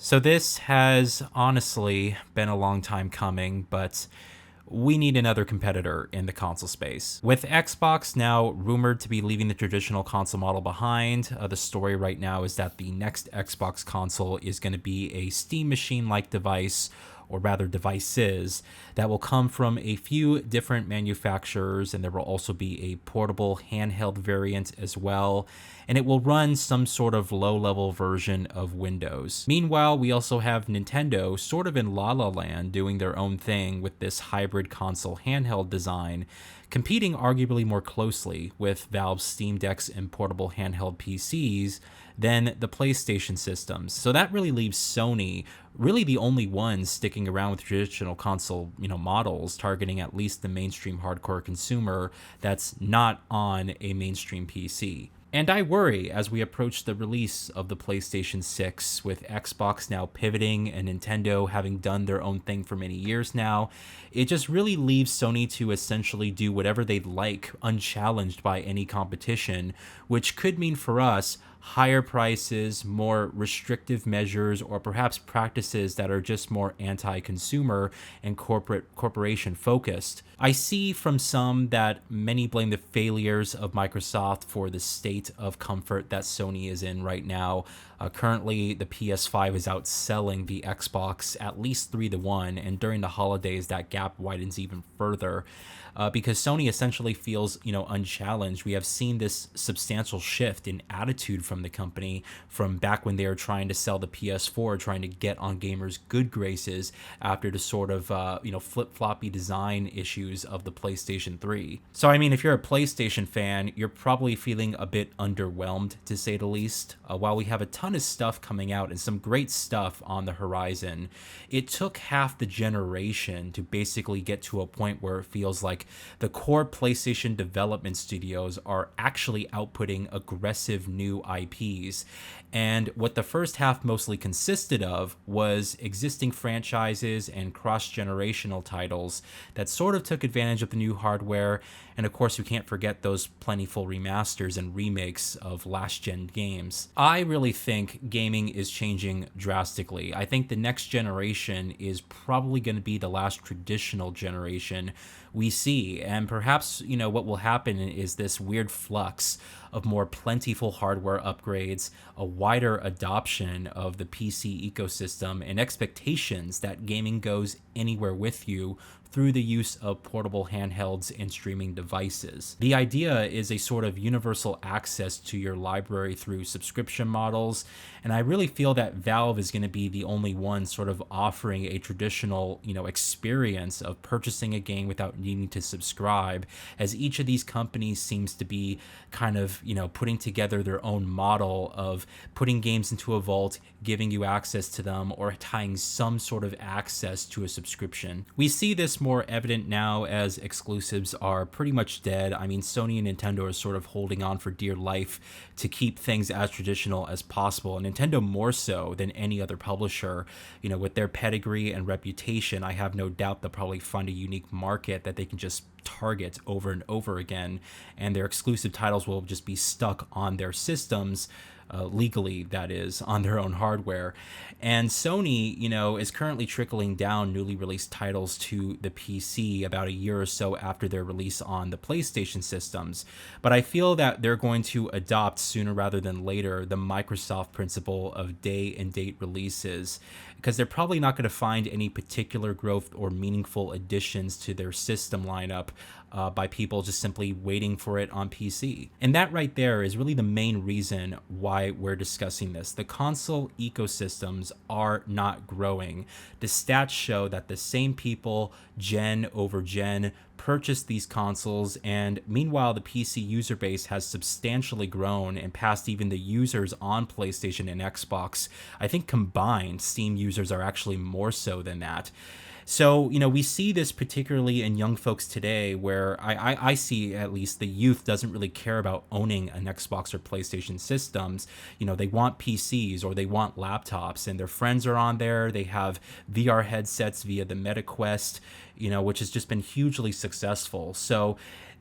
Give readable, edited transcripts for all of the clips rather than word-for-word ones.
So this has honestly been a long time coming, but we need another competitor in the console space. With Xbox now rumored to be leaving the traditional console model behind, the story right now is that the next Xbox console is going to be a Steam machine like device, or rather devices, that will come from a few different manufacturers, and there will also be a portable handheld variant as well, and it will run some sort of low-level version of Windows. Meanwhile, we also have Nintendo sort of in La La Land doing their own thing with this hybrid console handheld design, competing arguably more closely with Valve's Steam Decks and portable handheld PCs than the PlayStation systems. So that really leaves Sony really the only ones sticking around with traditional console, models, targeting at least the mainstream hardcore consumer that's not on a mainstream PC. And I worry as we approach the release of the PlayStation 6, with Xbox now pivoting and Nintendo having done their own thing for many years now. It just really leaves Sony to essentially do whatever they'd like, unchallenged by any competition, which could mean for us higher prices, more restrictive measures, or perhaps practices that are just more anti-consumer and corporation focused. I see from some that many blame the failures of Microsoft for the state of comfort that Sony is in right now. Currently, the PS5 is outselling the Xbox at least 3-1, and during the holidays, that gap widens even further. Because Sony essentially feels, unchallenged. We have seen this substantial shift in attitude from the company from back when they were trying to sell the PS4, trying to get on gamers' good graces after the sort of, flip-floppy design issues of the PlayStation 3. So, I mean, if you're a PlayStation fan, you're probably feeling a bit underwhelmed, to say the least. While we have a ton of stuff coming out and some great stuff on the horizon, it took half the generation to basically get to a point where it feels like the core PlayStation development studios are actually outputting aggressive new IPs. And what the first half mostly consisted of was existing franchises and cross-generational titles that sort of took advantage of the new hardware. And of course, you can't forget those plentiful remasters and remakes of last-gen games. I really think gaming is changing drastically. I think the next generation is probably going to be the last traditional generation we see. And perhaps, what will happen is this weird flux of more plentiful hardware upgrades, a wider adoption of the PC ecosystem, and expectations that gaming goes anywhere with you through the use of portable handhelds and streaming devices. The idea is a sort of universal access to your library through subscription models, and I really feel that Valve is going to be the only one sort of offering a traditional, experience of purchasing a game without needing to subscribe, as each of these companies seems to be kind of, putting together their own model of putting games into a vault, giving you access to them, or tying some sort of access to a subscription. We see this more evident now as exclusives are pretty much dead. I mean, Sony and Nintendo are sort of holding on for dear life to keep things as traditional as possible. And Nintendo more so than any other publisher, with their pedigree and reputation. I have no doubt they'll probably find a unique market that they can just target over and over again, and their exclusive titles will just be stuck on their systems, legally, that is, on their own hardware. And Sony, is currently trickling down newly released titles to the PC about a year or so after their release on the PlayStation systems. But I feel that they're going to adopt sooner rather than later the Microsoft principle of day and date releases, because they're probably not going to find any particular growth or meaningful additions to their system lineup by people just simply waiting for it on PC. And that right there is really the main reason why we're discussing this. The console ecosystems are not growing. The stats show that the same people, gen over gen, purchased these consoles, and meanwhile the PC user base has substantially grown and passed even the users on PlayStation and Xbox. I think combined Steam users are actually more so than that. So, we see this particularly in young folks today, where I see at least the youth doesn't really care about owning an Xbox or PlayStation systems. They want PCs or they want laptops, and their friends are on there. They have VR headsets via the MetaQuest, which has just been hugely successful. So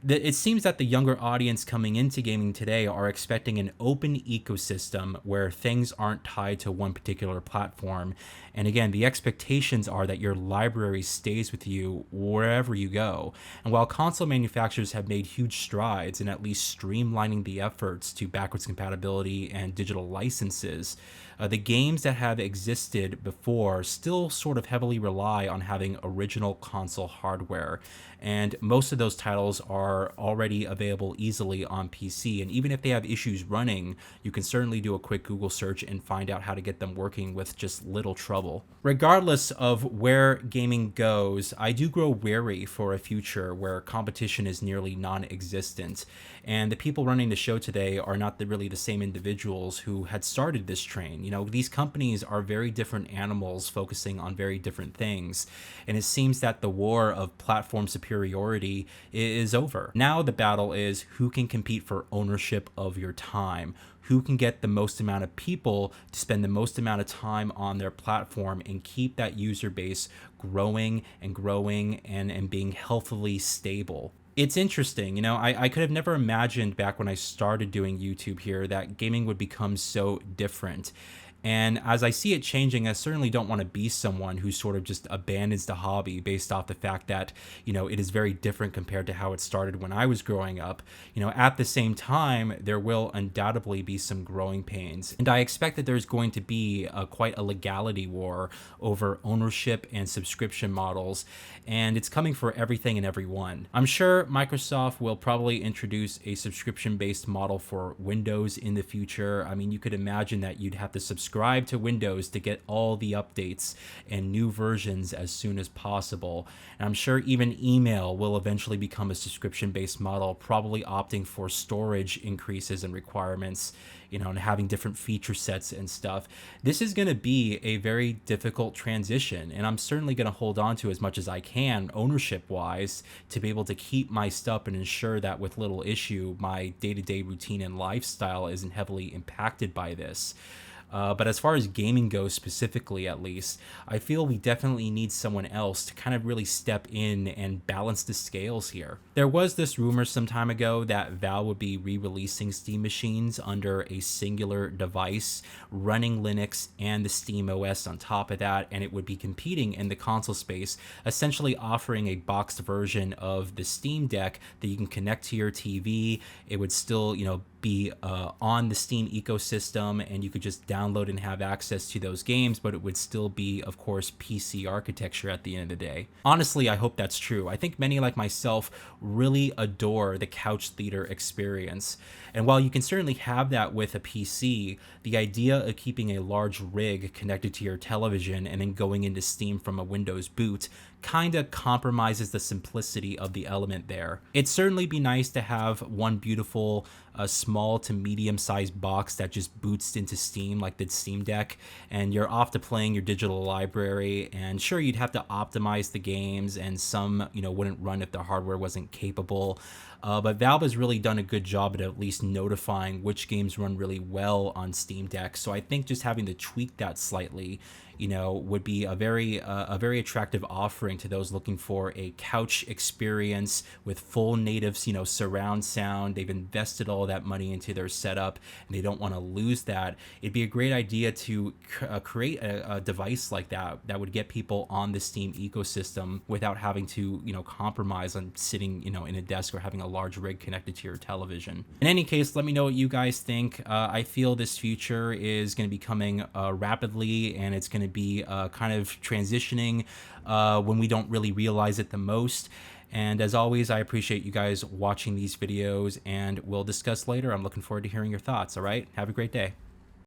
It seems that the younger audience coming into gaming today are expecting an open ecosystem where things aren't tied to one particular platform. And again, the expectations are that your library stays with you wherever you go. And while console manufacturers have made huge strides in at least streamlining the efforts to backwards compatibility and digital licenses, the games that have existed before still sort of heavily rely on having original console hardware. And most of those titles are already available easily on PC. And even if they have issues running, you can certainly do a quick Google search and find out how to get them working with just little trouble. Regardless of where gaming goes, I do grow wary for a future where competition is nearly non-existent. And the people running the show today are not really the same individuals who had started this train. You know, these companies are very different animals focusing on very different things. And it seems that the war of platform superiority is over. Now the battle is who can compete for ownership of your time, who can get the most amount of people to spend the most amount of time on their platform and keep that user base growing and growing and being healthily stable. It's interesting, you know, I could have never imagined back when I started doing YouTube here that gaming would become so different. And as I see it changing, I certainly don't want to be someone who sort of just abandons the hobby based off the fact that, you know, it is very different compared to how it started when I was growing up. You know, at the same time, there will undoubtedly be some growing pains. And I expect that there's going to be quite a legality war over ownership and subscription models. And it's coming for everything and everyone. I'm sure Microsoft will probably introduce a subscription-based model for Windows in the future. I mean, you could imagine that you'd have to subscribe to Windows to get all the updates and new versions as soon as possible. And I'm sure even email will eventually become a subscription-based model, probably opting for storage increases and requirements, you know, and having different feature sets and stuff. This is going to be a very difficult transition, and I'm certainly going to hold on to as much as I can ownership-wise to be able to keep my stuff and ensure that with little issue, my day-to-day routine and lifestyle isn't heavily impacted by this. But as far as gaming goes specifically, at least, I feel we definitely need someone else to kind of really step in and balance the scales here. There was this rumor some time ago that Valve would be re-releasing Steam machines under a singular device, running Linux and the Steam OS on top of that, and it would be competing in the console space, essentially offering a boxed version of the Steam Deck that you can connect to your TV. It would still, you know, be on the Steam ecosystem, and you could just download and have access to those games, but it would still be, of course, PC architecture at the end of the day. Honestly, I hope that's true. I think many like myself really adore the couch theater experience. And while you can certainly have that with a PC, the idea of keeping a large rig connected to your television and then going into Steam from a Windows boot kind of compromises the simplicity of the element there. It'd certainly be nice to have one beautiful small to medium sized box that just boots into Steam like the Steam Deck, and you're off to playing your digital library. And sure, you'd have to optimize the games, and some, you know, wouldn't run if the hardware wasn't capable. But Valve has really done a good job at least notifying which games run really well on Steam Deck. So I think just having to tweak that slightly, you know, would be a very attractive offering to those looking for a couch experience with full native, you know, surround sound. They've invested all that money into their setup, and they don't want to lose that. It'd be a great idea to create a device like that that would get people on the Steam ecosystem without having to, you know, compromise on sitting, you know, in a desk or having a large rig connected to your television. In any case, let me know what you guys think. I feel this future is going to be coming rapidly, and it's going to be kind of transitioning when we don't really realize it the most. And as always, I appreciate you guys watching these videos, and we'll discuss later. I'm looking forward to hearing your thoughts. All right, have a great day.